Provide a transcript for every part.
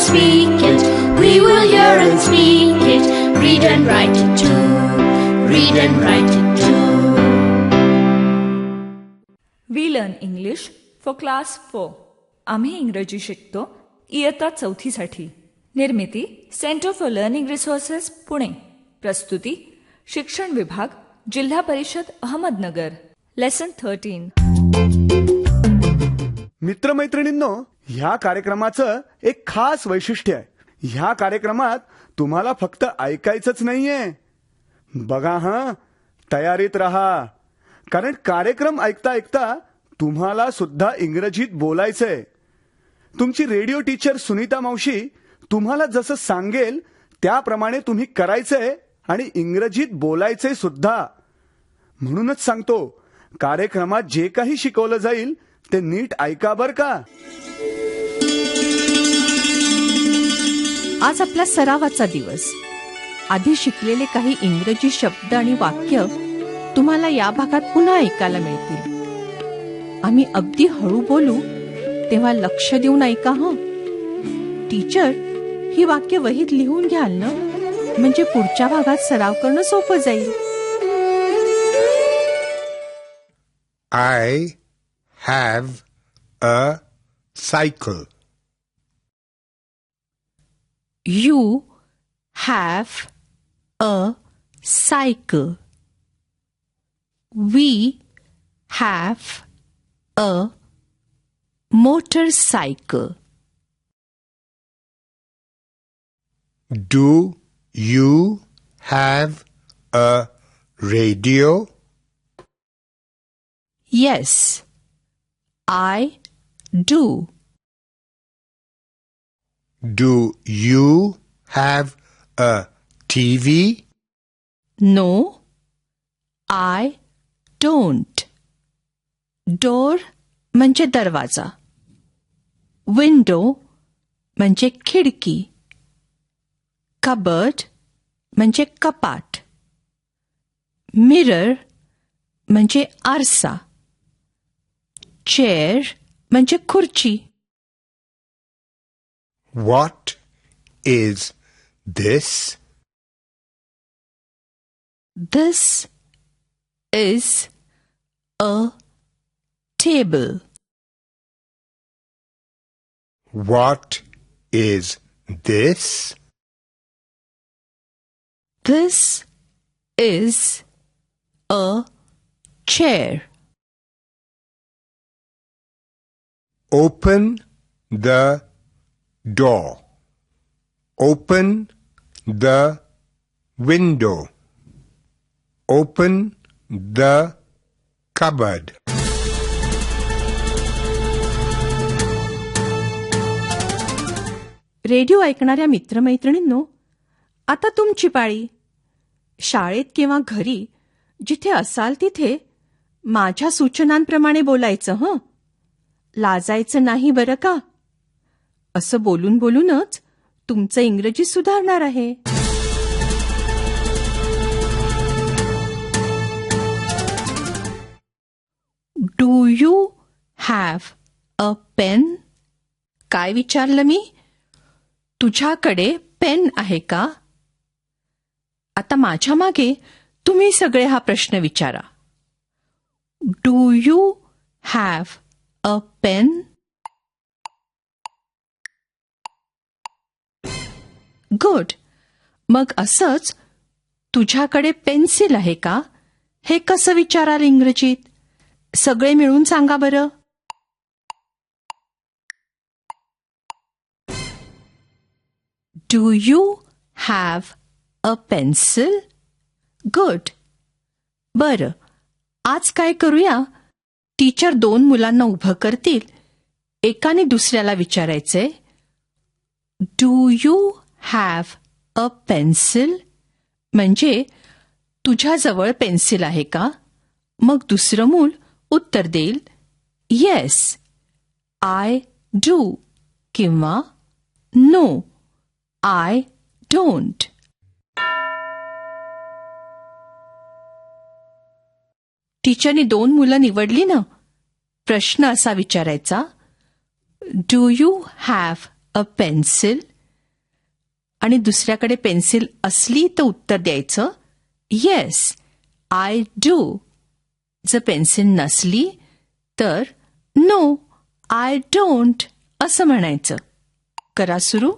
speak it. We will hear and speak it. Read and write it too. Read and write it too. We learn English for class 4. आम्ही इंग्रजी शिकतो इयत्ता 4साठी. निर्मिती centre for learning resources Pune. प्रस्तुती शिक्षण विभाग जिल्हा परिषद अहमदनगर. लेसन 13. मित्रमैत्रिणींनो, ह्या कार्यक्रमाचं एक खास वैशिष्ट्य आहे. ह्या कार्यक्रमात तुम्हाला फक्त ऐकायचंच नाहीये. बघा हां, तयारीत राहा, कारण कार्यक्रम ऐकता ऐकता तुम्हाला सुद्धा इंग्रजीत बोलायचंय. तुमची रेडिओ टीचर सुनीता मावशी तुम्हाला जसं सांगेल त्याप्रमाणे तुम्ही करायचंय आणि इंग्रजीत बोलायचंय सुद्धा. म्हणूनच सांगतो, कार्यक्रमात जे काही शिकवलं जाईल ते नीट ऐका बर का. आज आपला सरावाचा दिवस. आधी शिकलेले काही इंग्रजी शब्द आणि वाक्य तुम्हाला या भागात पुन्हा ऐकायला मिळतील. आम्ही अगदी हळू बोलू तेव्हा लक्ष देऊन ऐका हं. टीचर ही वाक्य वहीत लिहून घ्याल ना, म्हणजे पुढच्या भागात सराव करणं सोपं जाईल. I have a cycle. You have a cycle. We have a motorcycle. Do you have a radio? Yes, I do. Do you have a TV? No, I don't. Door म्हणजे दरवाजा. Window म्हणजे खिडकी. Cupboard म्हणजे कपाट. Mirror म्हणजे आरसा. Chair म्हणजे खुर्ची. What is this? This is a table. What is this? This is a chair. Open the door. Open the window. Open the cupboard. Radio ऐकणाऱ्या मित्रमैत्रिणींनो, आता तुमची पाळी. शाळेत किंवा घरी जिथे असाल तिथे माझ्या सूचनांप्रमाणे बोलायचं हं. लाजायचं नाही बरं का. असं बोलून बोलूनच तुमचं इंग्रजी सुधारणार आहे. Do you have a pen? काय विचारलं मी? तुझ्याकडे पेन आहे का? आता माझ्या मागे तुम्ही सगळे हा प्रश्न विचारा. Do you have a pen? Good. मग असंच तुझ्याकडे पेन्सिल आहे का हे कसं विचाराल इंग्रजीत? सगळे मिळून सांगा बरं. Do you have a pencil? Good. बरं, आज काय करूया? टीचर 2 मुलांना उभं करतील. एकाने दुसऱ्याला विचारायचंय, do you have a pencil? म्हणजे तुझ्याजवळ पेन्सिल आहे का? मग दुसरं मूल उत्तर देईल, येस, आय डू किंवा नो, आय डोंट. टीचरने 2 मुलं निवडली ना. प्रश्न असा विचारायचा, do you have a pencil? आणि दुसऱ्याकडे पेन्सिल असली तर उत्तर द्यायचं येस, आय डू. जर पेन्सिल नसली तर नो, आय डोंट असं म्हणायचं. करा सुरू.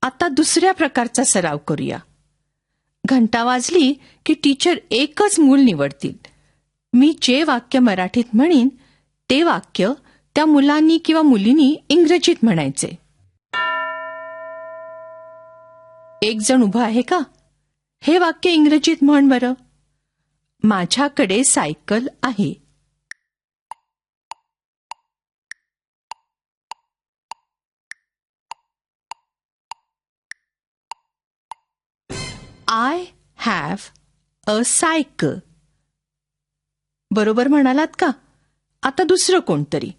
आता दुसऱ्या प्रकारचा सराव करूया. घंटा वाजली की टीचर एकच मूल निवडतील. मी जे वाक्य मराठीत म्हणीन ते वाक्य त्या मुलांनी किंवा मुलींनी इंग्रजीत म्हणायचे. एक जण उभा आहे का? हे वाक्य इंग्रजीत म्हण बरं. माझ्याकडे सायकल आहे. I have a cycle. बरोबर म्हणालात का? आता दुसरं कोणतरी.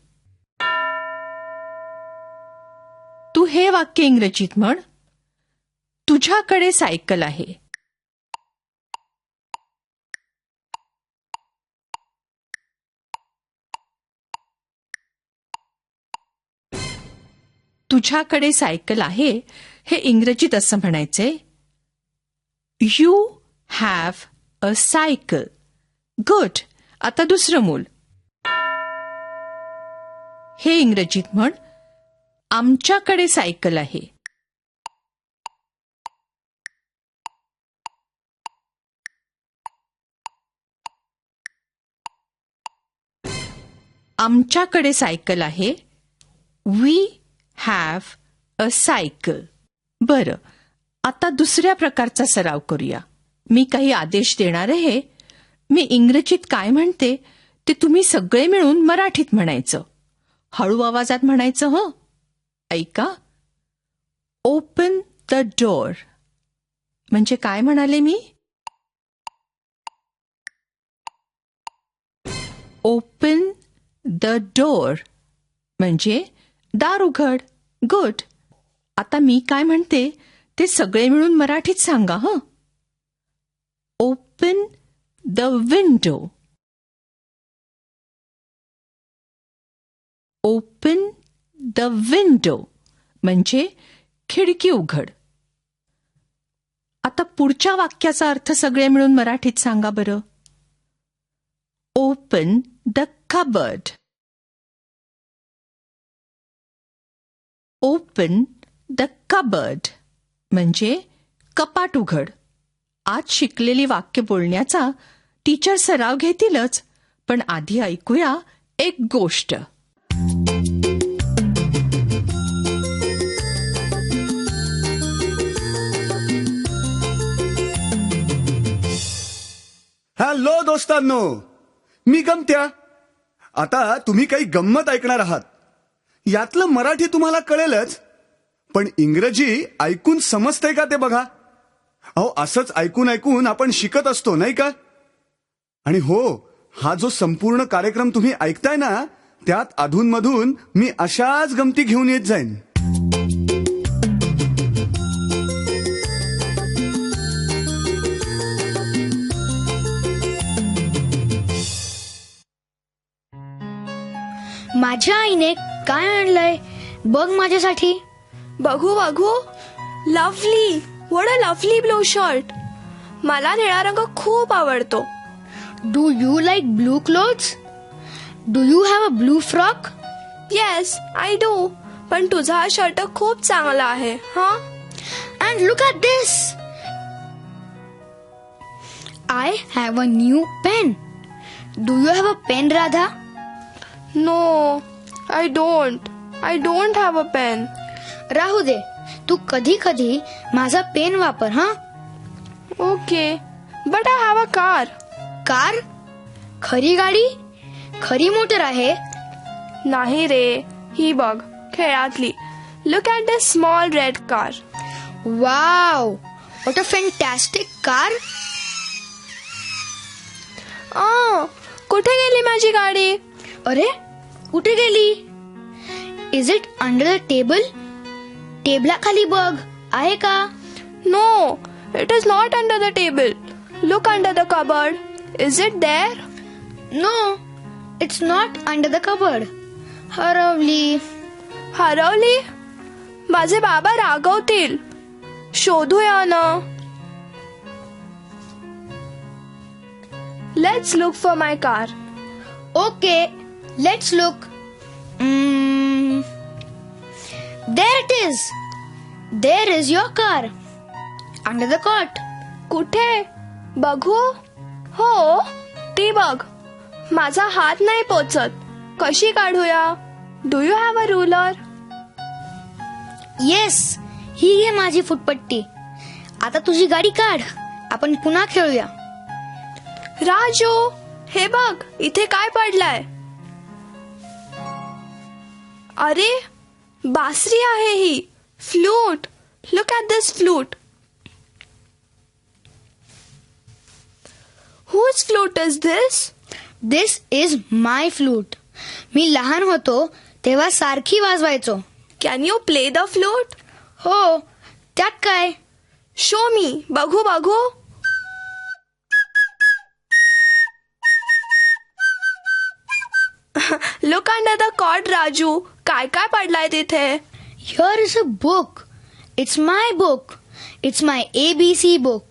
तू हे वाक्य इंग्रजीत म्हण. तुझ्याकडे सायकल आहे. तुझ्याकडे सायकल आहे हे इंग्रजीत असं म्हणायचंय you have a cycle. Good. आता दुसरं मूल. हे इंग्रजीत म्हण. आमच्याकडे सायकल आहे. आमच्याकडे सायकल आहे. We have a cycle. बरं, आता दुसऱ्या प्रकारचा सराव करूया. मी काही आदेश देणार आहे. मी इंग्रजीत काय म्हणते ते तुम्ही सगळे मिळून मराठीत म्हणायचं. हळू आवाजात म्हणायचं हं. ऐका. ओपन द डोअर म्हणजे काय म्हणाले मी? ओपन द डोअर म्हणजे दार उघड. गुड. आता मी काय म्हणते ते सगळे मिळून मराठीत सांगा हं. Open the window. Open the window म्हणजे खिडकी उघड. आता पुढच्या वाक्याचा अर्थ सगळे मिळून मराठीत सांगा बरं. Open the cupboard. Open the cupboard म्हणजे कपाट उघड. आज शिकलेली वाक्य बोलण्याचा टीचर सराव घेतीलच, पण आधी ऐकूया एक गोष्ट. हॅलो दोस्तांनो, मी गमत्या. आता तुम्ही काही गंमत ऐकणार आहात. यातलं मराठी तुम्हाला कळेलच, पण इंग्रजी ऐकून समजतंय का ते बघा. अहो, असंच ऐकून ऐकून आपण शिकत असतो नाही का. आणि हो, हा जो संपूर्ण कार्यक्रम तुम्ही ऐकताय ना, त्यात अधूनमधून मी अशाच गमती घेऊन येत जाईन. माझ्या आईने काय आणलंय बघ माझ्यासाठी. बघू बघू. Lovely. What a lovely blue shirt. मला निळा रंग खूप आवडतो. Do you like blue clothes? Do you have a blue frock? Yes, I do. पण तुझा हा शर्ट खूप चांगला आहे. हा. And look at this. I have a new pen. Do you have a pen Radha? No, I don't have a pen. राहू दे, तू कधी कधी माझा पेन वापर. हा. Okay, but I have a car. Car? खरी गाडी? खरी मोटर आहे? नाही रे, ही बघ खेळातली. Look at this small red car. Wow, what a fantastic car. कुठे गेली माझी गाडी? अरे, कुठे गेली? Is it under the table? टेबलाखाली बघ, आहे का? No, it is not under the table. Look under the cupboard. Is it there? No, it's not under the cupboard. हरवली. हरवली? माझे बाबा रागवतील. शोधूया ना. Let's look for my car. Okay, let's look. There it is. There is your car. Under the cot. कुठे? बघू? हो, ती बघ. माझा हात नाही पोचत. कशी काढूया? Do you have a ruler? Yes, ही घे माझी फुटपट्टी. आता तुझी गाडी काढ. आपण पुन्हा खेळूया. राजू, हे बघ, इथे काय पडलाय? अरे, बासरी आहे ही. Flute. Look at this flute. Whose flute is this? This is my flute. मी लहान होतो तेव्हा सारखी वाजवायचो. Can you play the flute? हो, त्यात काय? Show me. बघू बघू. Look under the cot, Raju. काय काय पडलाय तिथे? Here is a book. It's my book. It's my ABC book.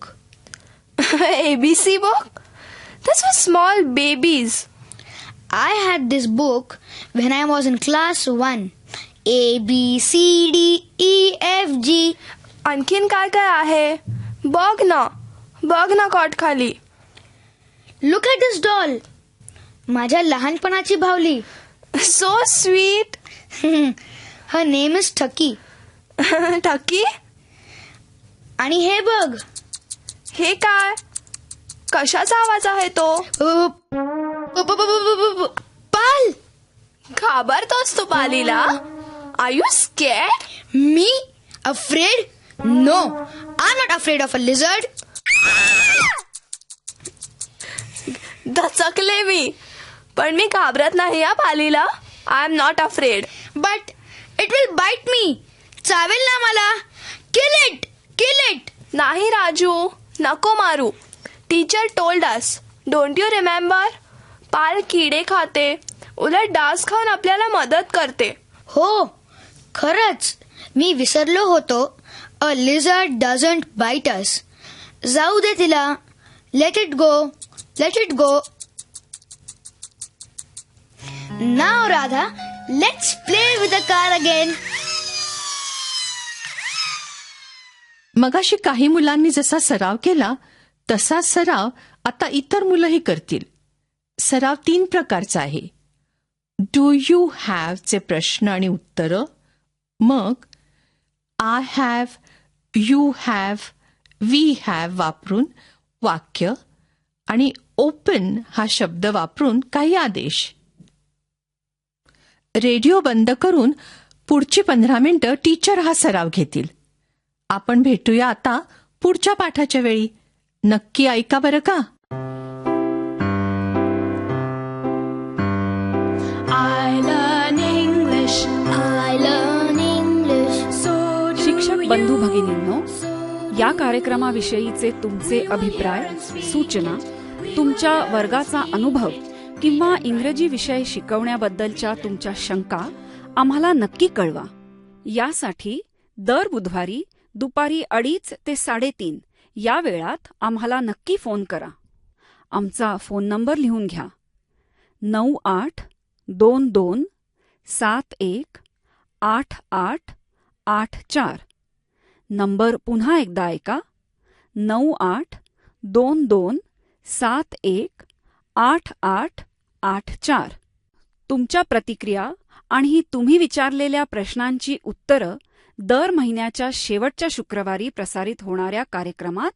ABC book? This was small babies. I had this book when I was in class 1. A, B, C, D, E, F, G. आणखीन काय काय आहे? बघ ना cot खाली. Look at this doll. माझ्या लहानपणाची भावली. So sweet. Her name is Tucky. टकी? आणि हे बघ. हे काय? कशाचा आवाज आहे तो? पाल. घाबरतोस तू पालीला? Are you scared? Me? Afraid? No, I'm not afraid of a lizard. दचकले मी. पण मी घाबरत नाही या पालीला. I am not afraid. But it will bite me. चावेल ना मला. Kill it! Kill it! नाही राजू, नको मारू. Teacher told us. Don't you remember? पाल किडे खाते, उलट डास खाऊन आपल्याला मदत करते. हो, खरंच मी विसरलो होतो. A lizard doesn't bite us. जाऊ दे तिला. Let it go. Let it go. Now Radha, let's play with the car again. मगाशी काही मुलांनी जसा सराव केला तसा सराव आता इतर मुलंही करतील. सराव 3 प्रकारचा आहे. डू यू हॅव चे प्रश्न आणि उत्तरं, मग I have, you have, we have वापरून वाक्य आणि ओपन हा शब्द वापरून काही आदेश. रेडिओ बंद करून पुढची 15 मिनिटं टीचर हा सराव घेतील. आपण भेटूया आता पुढच्या पाठाच्या वेळी. नक्की ऐका बरं का. I learn English. I learn English. शिक्षक बंधू भगिनींनो, या कार्यक्रमाविषयीचे तुमचे अभिप्राय, सूचना, तुमच्या वर्गाचा अनुभव किंवा इंग्रजी विषय शिकवण्याबद्दलच्या तुमच्या शंका आम्हाला नक्की कळवा. यासाठी दर बुधवारी दुपारी 2:30 ते 3:30 या वेळात आम्हाला नक्की फोन करा. आमचा फोन नंबर लिहून घ्या. 9822718884. नंबर पुन्हा एकदा ऐका. 9822718884. तुमच्या प्रतिक्रिया आणि तुम्ही विचारलेल्या प्रश्नांची उत्तरं दर महिन्याच्या शेवटच्या शुक्रवारी प्रसारित होणाऱ्या कार्यक्रमात